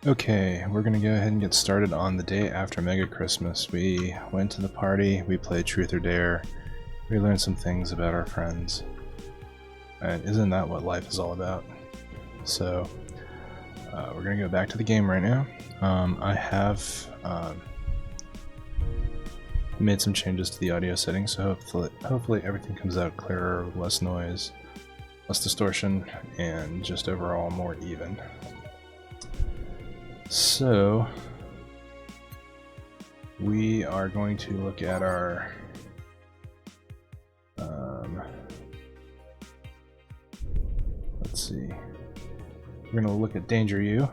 Okay, we're gonna go ahead and get started on the day after MegaChristmas. We went to the party, we played Truth or Dare, we learned some things about our friends. And isn't that what life is all about? So, we're gonna go back to the game right now. I have made some changes to the audio settings, so hopefully everything comes out clearer, with less noise, less distortion, and just overall more even. So, we are going to look at our let's see, we're going to look at Danger U.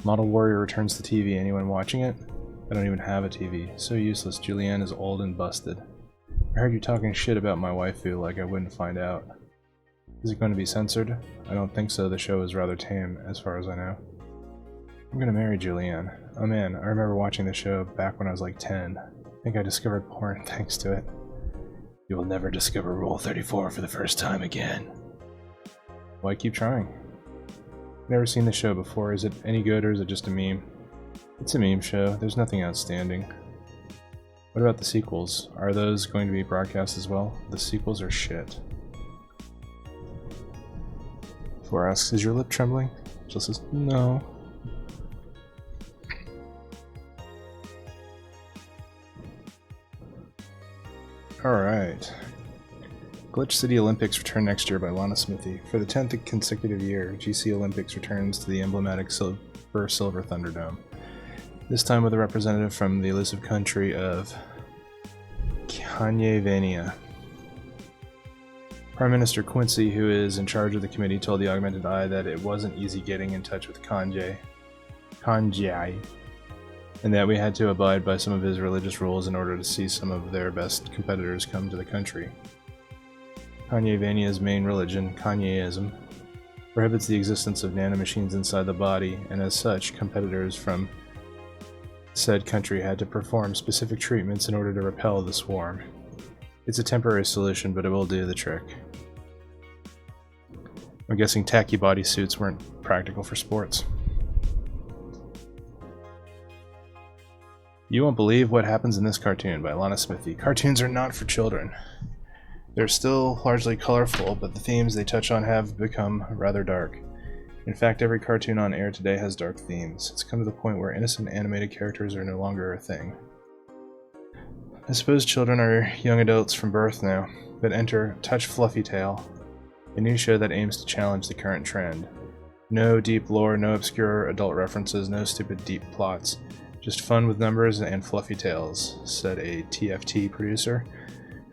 Model Warrior returns the TV. Anyone watching it? I don't even have a TV. So useless. Julianne is old and busted. I heard you talking shit about my waifu like I wouldn't find out. Is it going to be censored? I don't think so. The show is rather tame, as far as I know. I'm gonna marry Julianne. Oh man, I remember watching the show back when I was like 10. I think I discovered porn thanks to it. You will never discover Rule 34 for the first time again. Why keep trying? Never seen the show before. Is it any good or is it just a meme? It's a meme show. There's nothing outstanding. What about the sequels? Are those going to be broadcast as well? The sequels are shit. Floor asks, is your lip trembling? Jill says, no. Alright. Glitch City Olympics return next year by Lana Smithy. For the 10th consecutive year, GC Olympics returns to the emblematic Silver Thunderdome. This time with a representative from the elusive country of Kanye-Vania. Prime Minister Quincy, who is in charge of the committee, told the Augmented Eye that it wasn't easy getting in touch with Kanye, and that we had to abide by some of his religious rules in order to see some of their best competitors come to the country. Kanye-Vania's main religion, Kanyeism, prohibits the existence of nanomachines inside the body, and as such, competitors from said country had to perform specific treatments in order to repel the swarm. It's a temporary solution, but it will do the trick. I'm guessing tacky bodysuits weren't practical for sports. You won't believe what happens in this cartoon by Lana Smithy. Cartoons are not for children. They're still largely colorful, but the themes they touch on have become rather dark. In fact, every cartoon on air today has dark themes. It's come to the point where innocent animated characters are no longer a thing. I suppose children are young adults from birth now, but enter Touch Fluffy Tail, a new show that aims to challenge the current trend. No deep lore, no obscure adult references, no stupid deep plots. Just fun with numbers and fluffy tales, said a TFT producer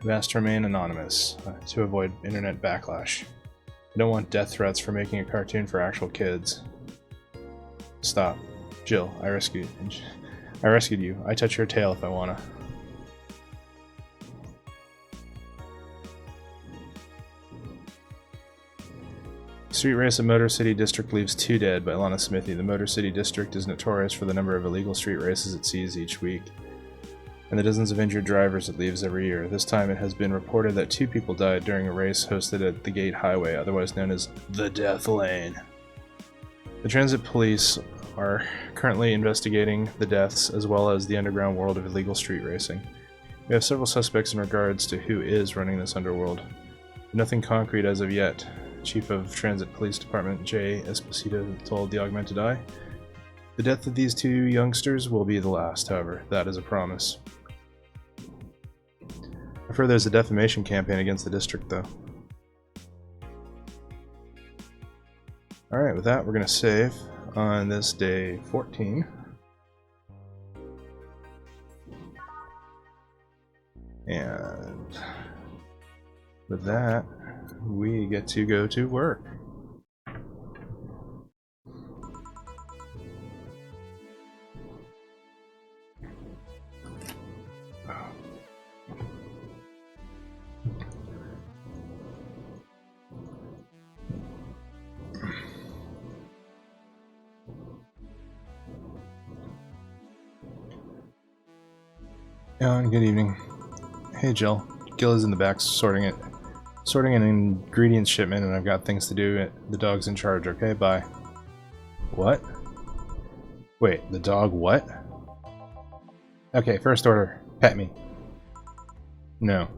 who asked to remain anonymous to avoid internet backlash. I don't want death threats for making a cartoon for actual kids. Stop. Jill, I rescued you. I touch your tail if I wanna. Street race at Motor City District leaves 2 dead by Lana Smithy. The Motor City District is notorious for the number of illegal street races it sees each week, and the dozens of injured drivers it leaves every year. This time it has been reported that 2 people died during a race hosted at the Gate Highway, otherwise known as the Death Lane. The transit police are currently investigating the deaths as well as the underground world of illegal street racing. We have several suspects in regards to who is running this underworld. Nothing concrete as of yet. Chief of Transit Police Department Jay Esposito told the Augmented Eye. The death of these 2 youngsters will be the last, however. That is a promise. I've heard there's a defamation campaign against the district, though. Alright, with that, we're going to save on this day 14. And with that, we get to go to work. Good evening. Hey Jill. Gil is in the back sorting an ingredients shipment, and I've got things to do. The dog's in charge, okay? Bye. What? Wait, the dog what? Okay, first order. Pet me. No.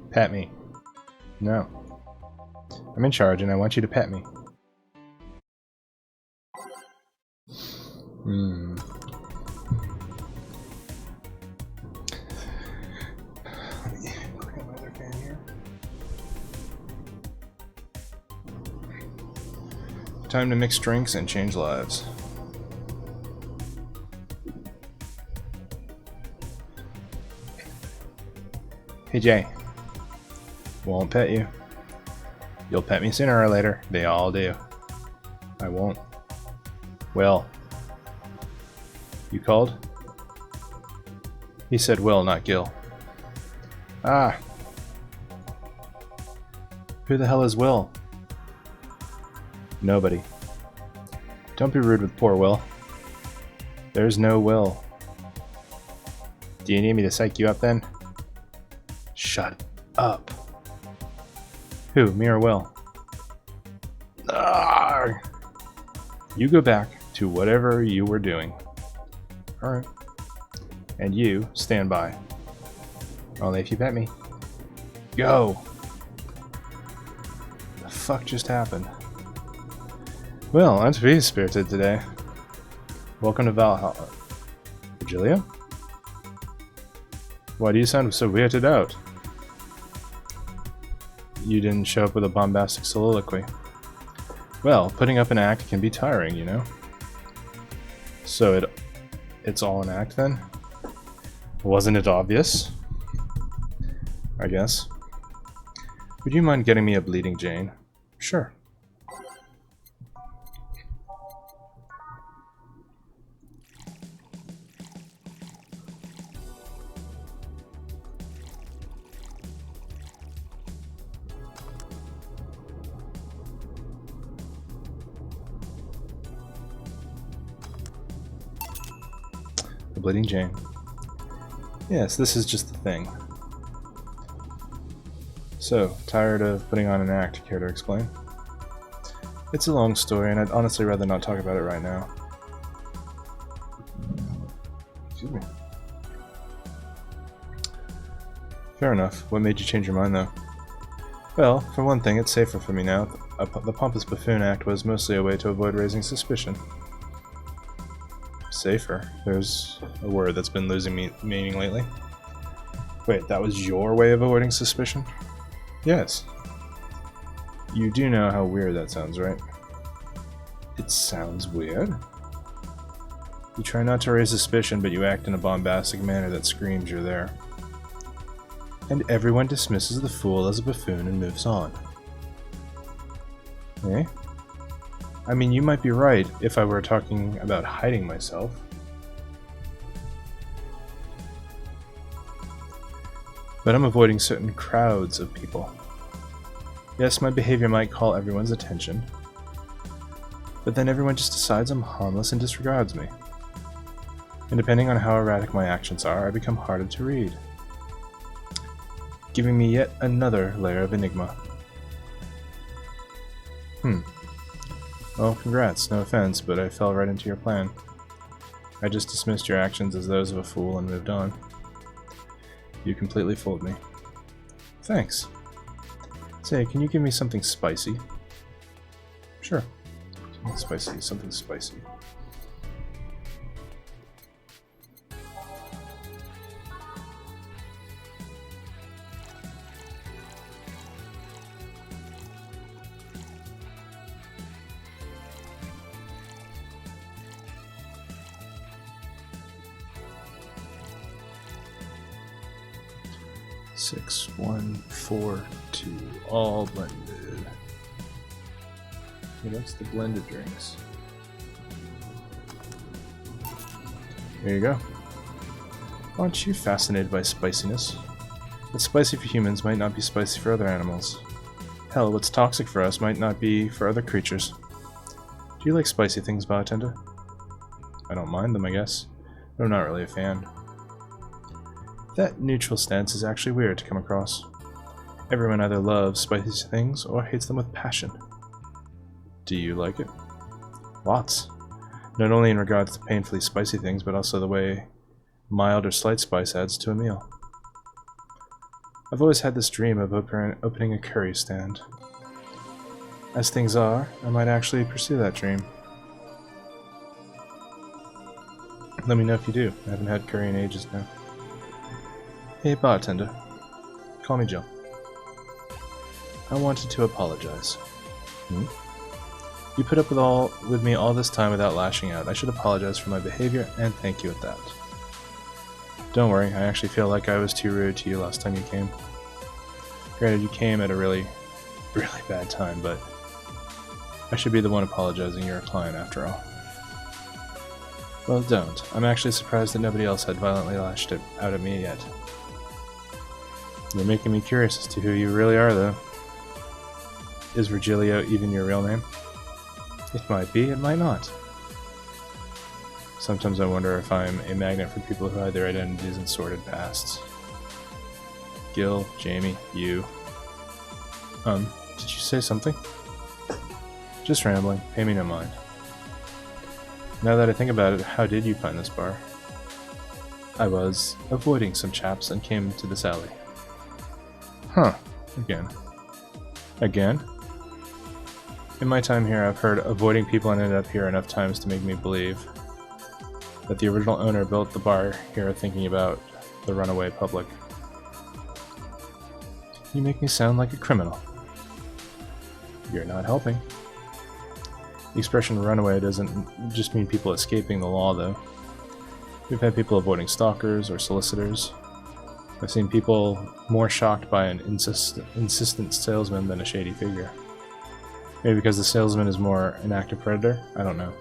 Pet me. No. I'm in charge and I want you to pet me. Hmm. Let me click on my other fan here. Time to mix drinks and change lives. Hey Jay. Won't pet you. You'll pet me sooner or later. They all do. I won't. Will. You called? He said Will, not Gil. Ah. Who the hell is Will? Nobody. Don't be rude with poor Will. There's no Will. Do you need me to psych you up then? Shut up. Who, me or Will? Arrgh. You go back to whatever you were doing. Alright. And you stand by. Only if you pet me. Go! The fuck just happened? Well, I'm free spirited today. Welcome to Valhalla. Virgilio? Why do you sound so weirded out? You didn't show up with a bombastic soliloquy. Well, putting up an act can be tiring, you know? So it's all an act then? Wasn't it obvious? I guess. Would you mind getting me a bleeding Jane? Sure. Bleeding Jane. Yes, this is just the thing. So, tired of putting on an act, care to explain? It's a long story, and I'd honestly rather not talk about it right now. Excuse me. Fair enough. What made you change your mind, though? Well, for one thing, it's safer for me now. The pompous buffoon act was mostly a way to avoid raising suspicion. Safer. There's a word that's been losing meaning lately. Wait, that was your way of avoiding suspicion? Yes. You do know how weird that sounds, right? It sounds weird? You try not to raise suspicion, but you act in a bombastic manner that screams you're there. And everyone dismisses the fool as a buffoon and moves on. Eh? I mean, you might be right if I were talking about hiding myself. But I'm avoiding certain crowds of people. Yes, my behavior might call everyone's attention, but then everyone just decides I'm harmless and disregards me. And depending on how erratic my actions are, I become harder to read, giving me yet another layer of enigma. Well, congrats, no offense, but I fell right into your plan. I just dismissed your actions as those of a fool and moved on. You completely fooled me. Thanks. Say, can you give me something spicy? Sure. Something spicy, something spicy. Six, 1, 4, 2, all blended. Okay, that's the blended drinks. There you go. Aren't you fascinated by spiciness? What's spicy for humans might not be spicy for other animals. Hell, what's toxic for us might not be for other creatures. Do you like spicy things, Bartender? I don't mind them, I guess, but I'm not really a fan. That neutral stance is actually weird to come across. Everyone either loves spicy things or hates them with passion. Do you like it? Lots. Not only in regards to painfully spicy things, but also the way mild or slight spice adds to a meal. I've always had this dream of opening a curry stand. As things are, I might actually pursue that dream. Let me know if you do. I haven't had curry in ages now. Hey, bartender. Call me Jill. I wanted to apologize. You put up with me all this time without lashing out. I should apologize for my behavior, and thank you at that. Don't worry, I actually feel like I was too rude to you last time you came. Granted, you came at a really, really bad time, but I should be the one apologizing. You're a client, after all. Well, don't. I'm actually surprised that nobody else had violently lashed it out at me yet. You're making me curious as to who you really are, though. Is Virgilio even your real name? It might be, it might not. Sometimes I wonder if I'm a magnet for people who hide their identities in sordid pasts. Gil, Jamie, you. Did you say something? Just rambling, pay me no mind. Now that I think about it, how did you find this bar? I was avoiding some chaps and came to this alley. Huh. Again. Again? In my time here, I've heard avoiding people and ended up here enough times to make me believe that the original owner built the bar here thinking about the runaway public. You make me sound like a criminal. You're not helping. The expression runaway doesn't just mean people escaping the law, though. We've had people avoiding stalkers or solicitors. I've seen people more shocked by an insistent salesman than a shady figure. Maybe because the salesman is more an active predator? I don't know.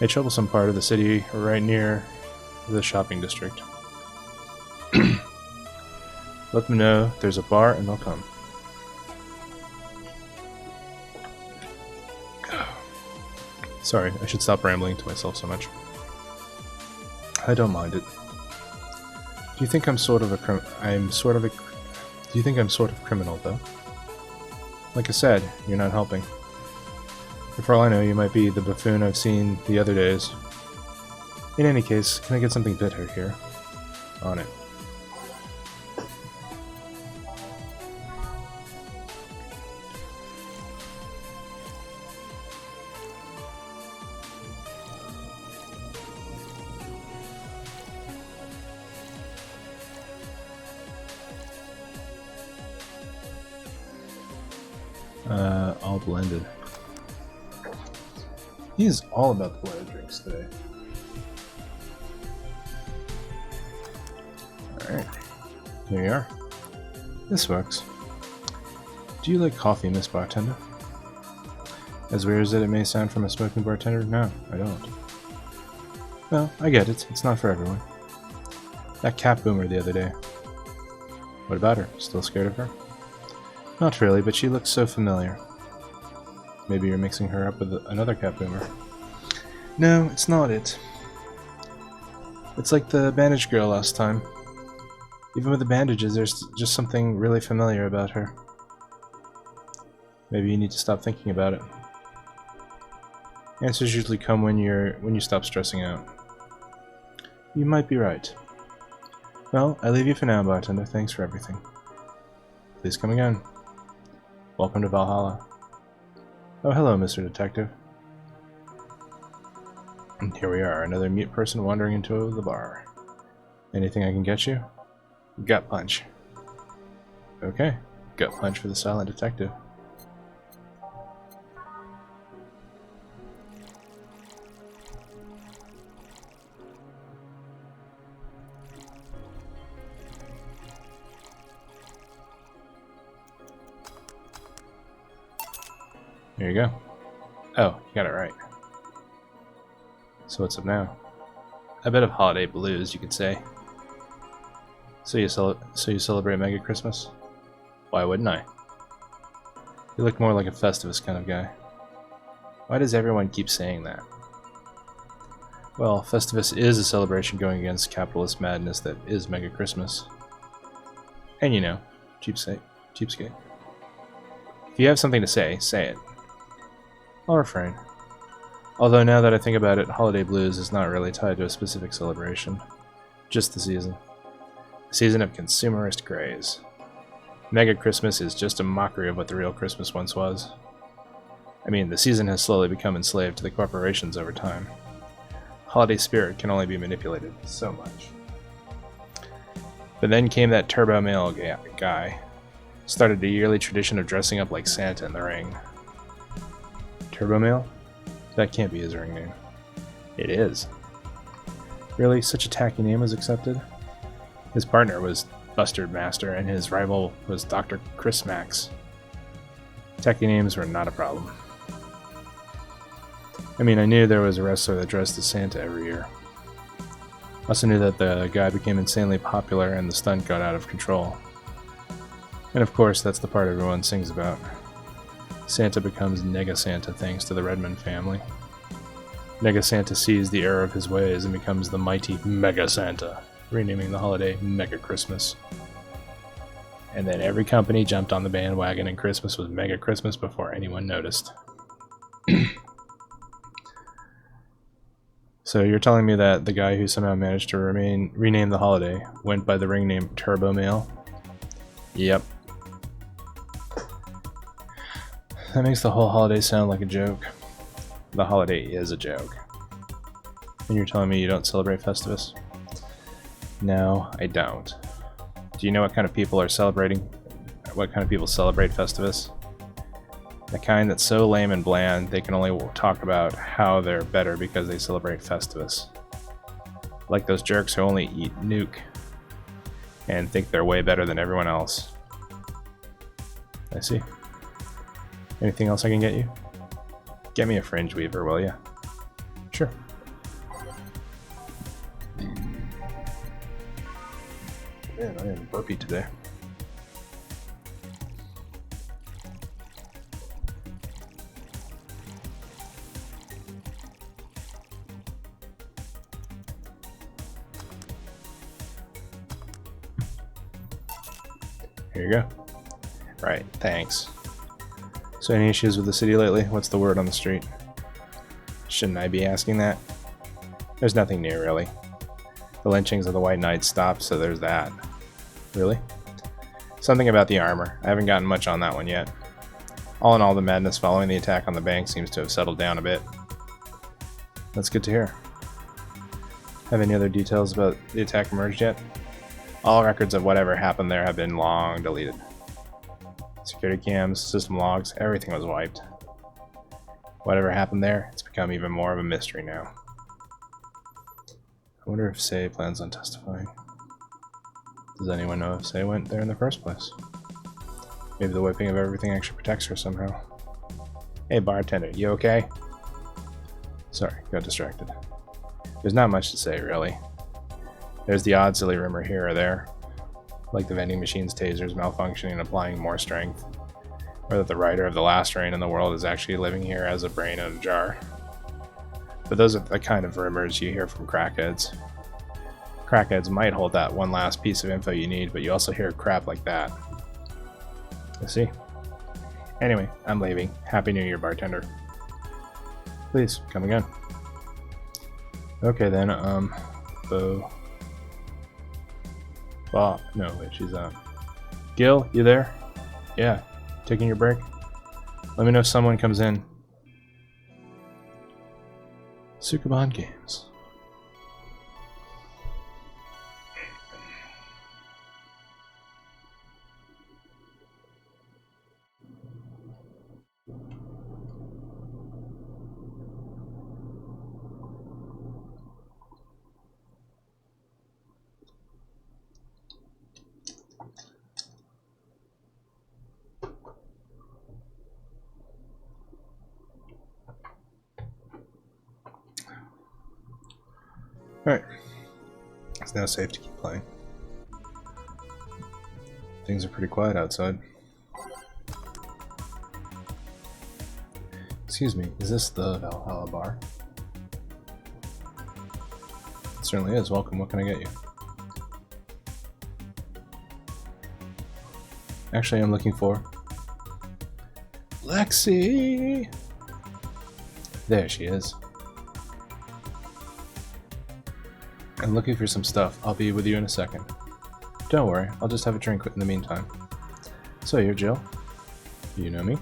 A troublesome part of the city right near the shopping district. Let them know there's a bar and they'll come. Sorry, I should stop rambling to myself so much. I don't mind it. Do you think I'm sort of a Do you think I'm sort of criminal, though? Like I said, you're not helping. For all I know, you might be the buffoon I've seen the other days. In any case, can I get something bitter here? On it. All blended. He is all about the blended drinks today. Alright. Here you are. This works. Do you like coffee, Miss Bartender? As weird as it may sound from a smoking bartender, no, I don't. Well, I get it. It's not for everyone. That cat boomer the other day. What about her? Still scared of her? Not really, but she looks so familiar. Maybe you're mixing her up with another cat boomer. No, it's not it. It's like the bandage girl last time. Even with the bandages, there's just something really familiar about her. Maybe you need to stop thinking about it. Answers usually come when you stop stressing out. You might be right. Well, I leave you for now, bartender. Thanks for everything. Please come again. Welcome to Valhalla. Oh, hello, Mr. Detective. And here we are, another mute person wandering into the bar. Anything I can get you? Gut punch. Okay, gut punch for the silent detective. There you go. Oh, you got it right. So what's up now? A bit of holiday blues, you could say. So you celebrate MegaChristmas? Why wouldn't I? You look more like a Festivus kind of guy. Why does everyone keep saying that? Well, Festivus is a celebration going against capitalist madness that is MegaChristmas. And you know, cheapskate. If you have something to say, say it. I'll refrain. Although now that I think about it, Holiday Blues is not really tied to a specific celebration. Just the season. A season of consumerist craze. MegaChristmas is just a mockery of what the real Christmas once was. I mean, the season has slowly become enslaved to the corporations over time. Holiday spirit can only be manipulated so much. But then came that turbo male guy. Started a yearly tradition of dressing up like Santa in the ring. Turbo male? That can't be his ring name. It is. Really? Such a tacky name was accepted? His partner was Bustard Master, and his rival was Dr. Christmas. Tacky names were not a problem. I mean, I knew there was a wrestler that dressed as Santa every year. I also knew that the guy became insanely popular and the stunt got out of control. And of course, that's the part everyone sings about. Santa becomes Nega Santa thanks to the Redmond family. Nega Santa sees the error of his ways and becomes the mighty Mega Santa, renaming the holiday MegaChristmas. And then every company jumped on the bandwagon and Christmas was MegaChristmas before anyone noticed. So you're telling me that the guy who somehow managed to rename the holiday went by the ring name Turbo Male? Yep. That makes the whole holiday sound like a joke. The holiday is a joke. And you're telling me you don't celebrate Festivus? No, I don't. Do you know what kind of people are celebrating? What kind of people celebrate Festivus? The kind that's so lame and bland they can only talk about how they're better because they celebrate Festivus. Like those jerks who only eat nuke and think they're way better than everyone else. I see. Anything else I can get you? Get me a fringe weaver, will ya? Sure. Man, I am burpy today. Here you go. Right, thanks. So any issues with the city lately? What's the word on the street? Shouldn't I be asking that? There's nothing new, really. The lynchings of the White Knights stopped, so there's that. Really? Something about the armor. I haven't gotten much on that one yet. All in all, the madness following the attack on the bank seems to have settled down a bit. That's good to hear. Have any other details about the attack emerged yet? All records of whatever happened there have been long deleted. Security cams, system logs, everything was wiped. Whatever happened there, it's become even more of a mystery now. I wonder if Say plans on testifying. Does anyone know if Say went there in the first place? Maybe the wiping of everything actually protects her somehow. Hey bartender, you okay? Sorry, got distracted. There's not much to say, really. There's the odd silly rumor here or there, like the vending machine's tasers malfunctioning and applying more strength, or that the writer of the last rain in the world is actually living here as a brain in a jar. But those are the kind of rumors you hear from crackheads. Crackheads might hold that one last piece of info you need, but you also hear crap like that. I see. Anyway, I'm leaving. Happy New Year, bartender. Please, come again. Okay then, Bo... Bob, no, wait, she's Gil, you there? Yeah, taking your break? Let me know if someone comes in. Sukuban Games. Alright. It's now safe to keep playing. Things are pretty quiet outside. Excuse me, is this the Valhalla bar? It certainly is. Welcome, what can I get you? Actually, I'm looking for... Lexi! There she is. I'm looking for some stuff. I'll be with you in a second. Don't worry, I'll just have a drink in the meantime. So you're Jill? You know me?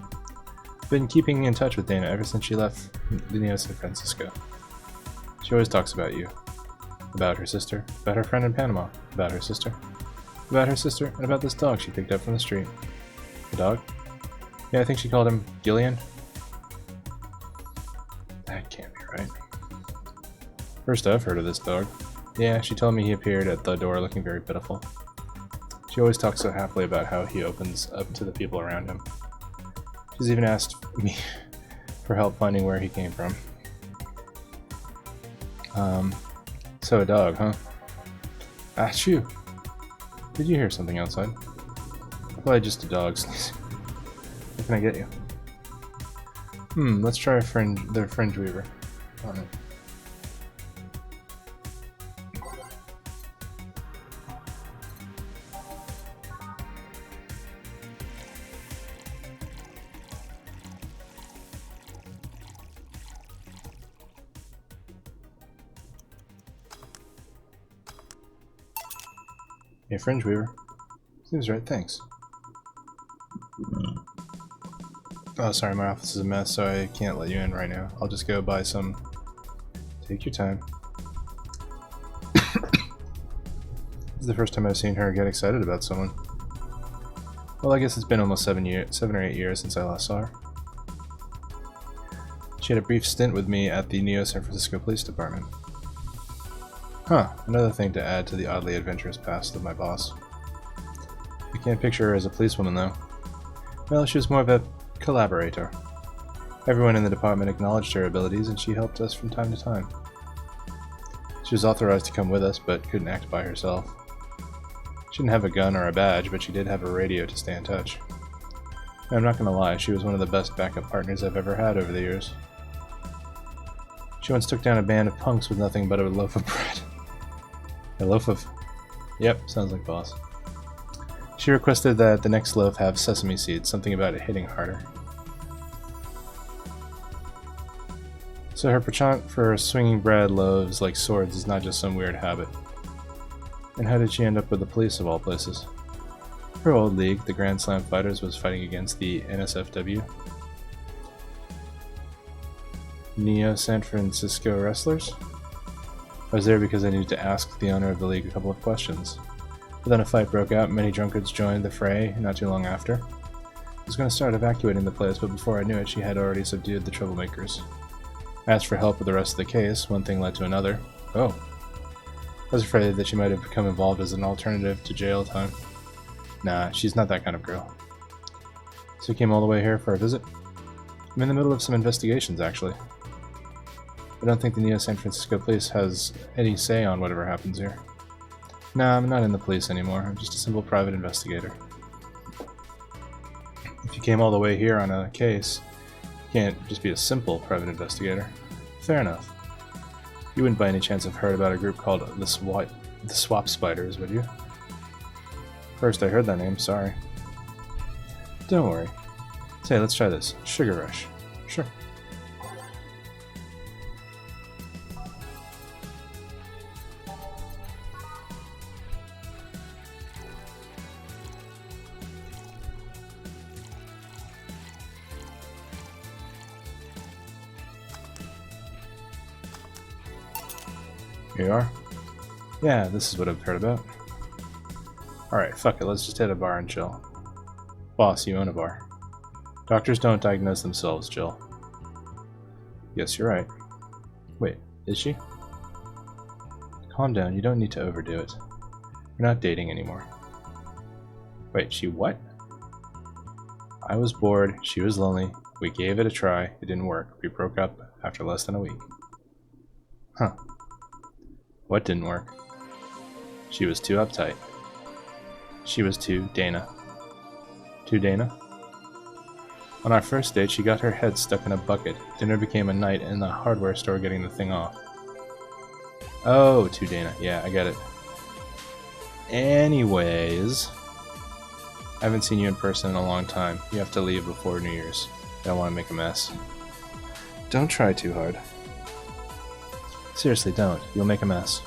Been keeping in touch with Dana ever since she left San Francisco. She always talks about you. About her sister, about her friend in Panama, about her sister, and about this dog she picked up from the street. The dog? Yeah, I think she called him Gillian. That can't be right. First I've heard of this dog. Yeah, she told me he appeared at the door looking very pitiful. She always talks so happily about how he opens up to the people around him. She's even asked me for help finding where he came from. So a dog, huh? Achoo! Did you hear something outside? Probably just a dog sneezing. What can I get you? Let's try the fringe weaver. On it. Hey, fringe weaver. Seems right, thanks. Oh, sorry, my office is a mess, so I can't let you in right now. I'll just go buy some. Take your time. This is the first time I've seen her get excited about someone. Well, I guess it's been almost 7 or 8 years since I last saw her. She had a brief stint with me at the San Francisco Police Department. Huh, another thing to add to the oddly adventurous past of my boss. I can't picture her as a policewoman, though. Well, she was more of a collaborator. Everyone in the department acknowledged her abilities, and she helped us from time to time. She was authorized to come with us, but couldn't act by herself. She didn't have a gun or a badge, but she did have a radio to stay in touch. And I'm not gonna lie, she was one of the best backup partners I've ever had over the years. She once took down a band of punks with nothing but a loaf of bread. A loaf of... Yep, sounds like boss. She requested that the next loaf have sesame seeds, something about it hitting harder. So her penchant for swinging bread loaves like swords is not just some weird habit. And how did she end up with the police of all places? Her old league, the Grand Slam Fighters, was fighting against the NSFW. San Francisco Wrestlers? I was there because I needed to ask the owner of the league a couple of questions. But then a fight broke out, many drunkards joined the fray not too long after. I was going to start evacuating the place, but before I knew it, she had already subdued the troublemakers. I asked for help with the rest of the case, one thing led to another. Oh. I was afraid that she might have become involved as an alternative to jail time. Nah, she's not that kind of girl. So you came all the way here for a visit? I'm in the middle of some investigations, actually. I don't think the San Francisco Police has any say on whatever happens here. Nah, I'm not in the police anymore. I'm just a simple private investigator. If you came all the way here on a case, you can't just be a simple private investigator. Fair enough. You wouldn't by any chance have heard about a group called the Swap Spiders, would you? First I heard that name, sorry. Don't worry. Say, let's try this. Sugar Rush. Sure. Here you are. Yeah, this is what I've heard about. Alright, fuck it, let's just hit a bar and chill. Boss, you own a bar. Doctors don't diagnose themselves, Jill. Yes, you're right. Wait, is she? Calm down, you don't need to overdo it. We're not dating anymore. Wait, she what? I was bored, she was lonely, we gave it a try, it didn't work, we broke up after less than a week. Huh. What didn't work? She was too uptight. She was too Dana. Too Dana? On our first date, she got her head stuck in a bucket. Dinner became a night in the hardware store getting the thing off. Oh, too Dana. Yeah, I get it. Anyways, I haven't seen you in person in a long time. You have to leave before New Year's. I don't want to make a mess. Don't try too hard. Seriously, don't. You'll make a mess.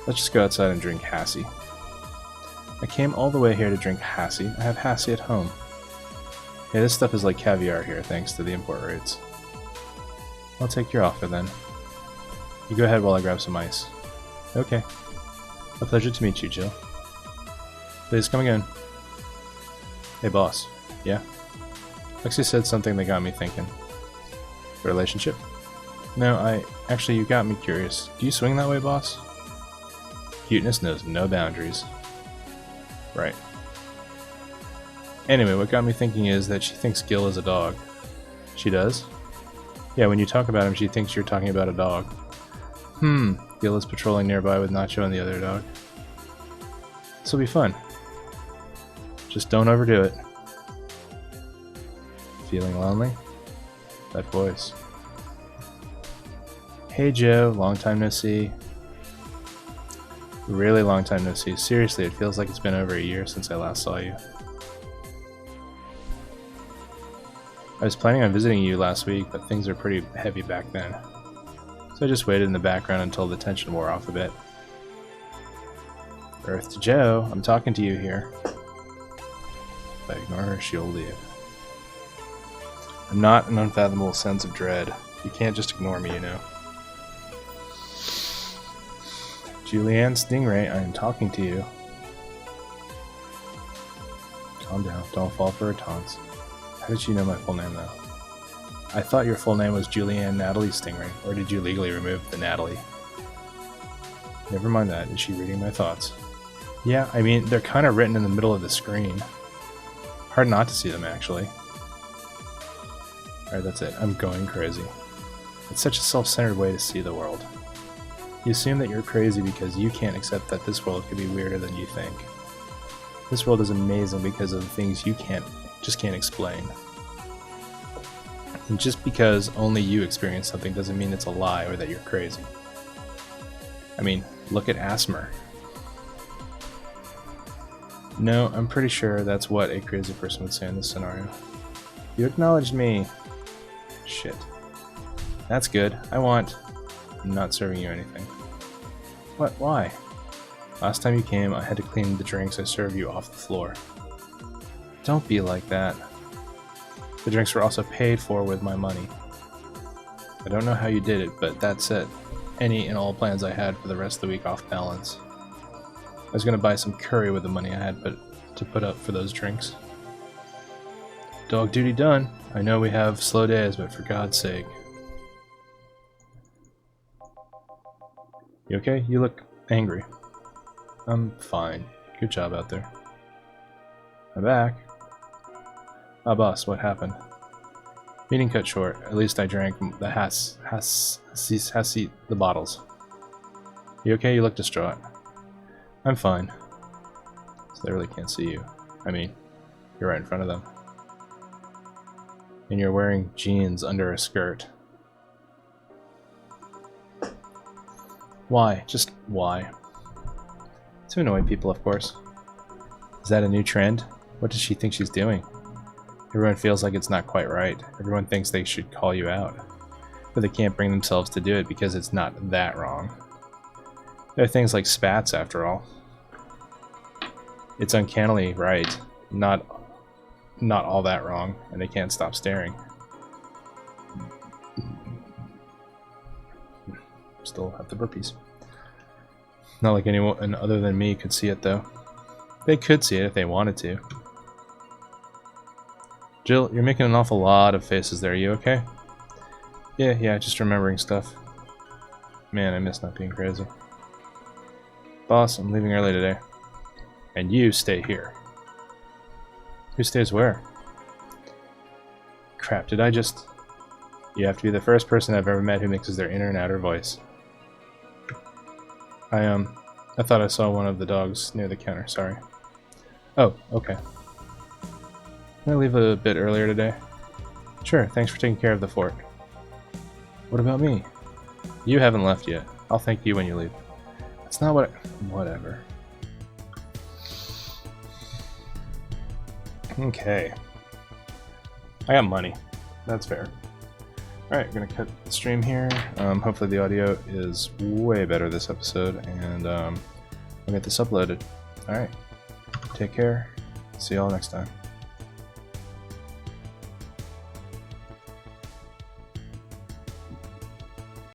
Let's just go outside and drink Hassie. I came all the way here to drink Hassie. I have Hassie at home. Yeah, this stuff is like caviar here, thanks to the import rates. I'll take your offer then. You go ahead while I grab some ice. Okay. A pleasure to meet you, Jill. Please come again. Hey, boss. Yeah? Lexi said something that got me thinking. The relationship? No, actually, you got me curious. Do you swing that way, boss? Cuteness knows no boundaries. Right. Anyway, what got me thinking is that she thinks Gil is a dog. She does? Yeah, when you talk about him, she thinks you're talking about a dog. Gil is patrolling nearby with Nacho and the other dog. This'll be fun. Just don't overdo it. Feeling lonely? That voice. Hey Joe, long time no see. Really long time no see. Seriously, it feels like it's been over a year since I last saw you. I was planning on visiting you last week, but things were pretty heavy back then. So I just waited in the background until the tension wore off a bit. Earth to Joe, I'm talking to you here. If I ignore her, she'll leave. I'm not an unfathomable sense of dread. You can't just ignore me, you know. Julianne Stingray, I am talking to you. Calm down, don't fall for her taunts. How did she know my full name, though? I thought your full name was Julianne Natalie Stingray, or did you legally remove the Natalie? Never mind that, is she reading my thoughts? Yeah, I mean, they're kind of written in the middle of the screen. Hard not to see them, actually. Alright, that's it. I'm going crazy. It's such a self-centered way to see the world. You assume that you're crazy because you can't accept that this world could be weirder than you think. This world is amazing because of the things you just can't explain. And just because only you experience something doesn't mean it's a lie or that you're crazy. I mean, look at Asmer. No, I'm pretty sure that's what a crazy person would say in this scenario. You acknowledged me. Shit. That's good. I'm not serving you anything. What? Why? Last time you came, I had to clean the drinks I served you off the floor. Don't be like that. The drinks were also paid for with my money. I don't know how you did it, but that set any and all plans I had for the rest of the week off balance. I was gonna buy some curry with the money I had to put up for those drinks. Dog duty done. I know we have slow days, but for God's sake. You okay? You look angry. I'm fine. Good job out there. I'm back. Ah, boss, what happened? Meeting cut short. At least I drank the the bottles. You okay? You look distraught. I'm fine. So they really can't see you. I mean, you're right in front of them. And you're wearing jeans under a skirt. Why? Just why? To annoy people, of course. Is that a new trend? What does she think she's doing? Everyone feels like it's not quite right. Everyone thinks they should call you out. But they can't bring themselves to do it because it's not that wrong. There are things like spats, after all. It's uncannily right. Not all that wrong, and they can't stop staring. Still have the burpees. Not like anyone other than me could see it, though. They could see it if they wanted to. Jill, you're making an awful lot of faces there. Are you okay? Yeah, just remembering stuff. Man, I miss not being crazy. Boss, I'm leaving early today. And you stay here. Who stays where? Crap, did I just... You have to be the first person I've ever met who mixes their inner and outer voice. I thought I saw one of the dogs near the counter, sorry. Oh, okay. Can I leave a bit earlier today? Sure, thanks for taking care of the fort. What about me? You haven't left yet. I'll thank you when you leave. That's not what whatever. Okay. I got money. That's fair. Alright, I'm gonna cut the stream here. Hopefully the audio is way better this episode, and I'll get this uploaded. Alright, take care. See y'all next time.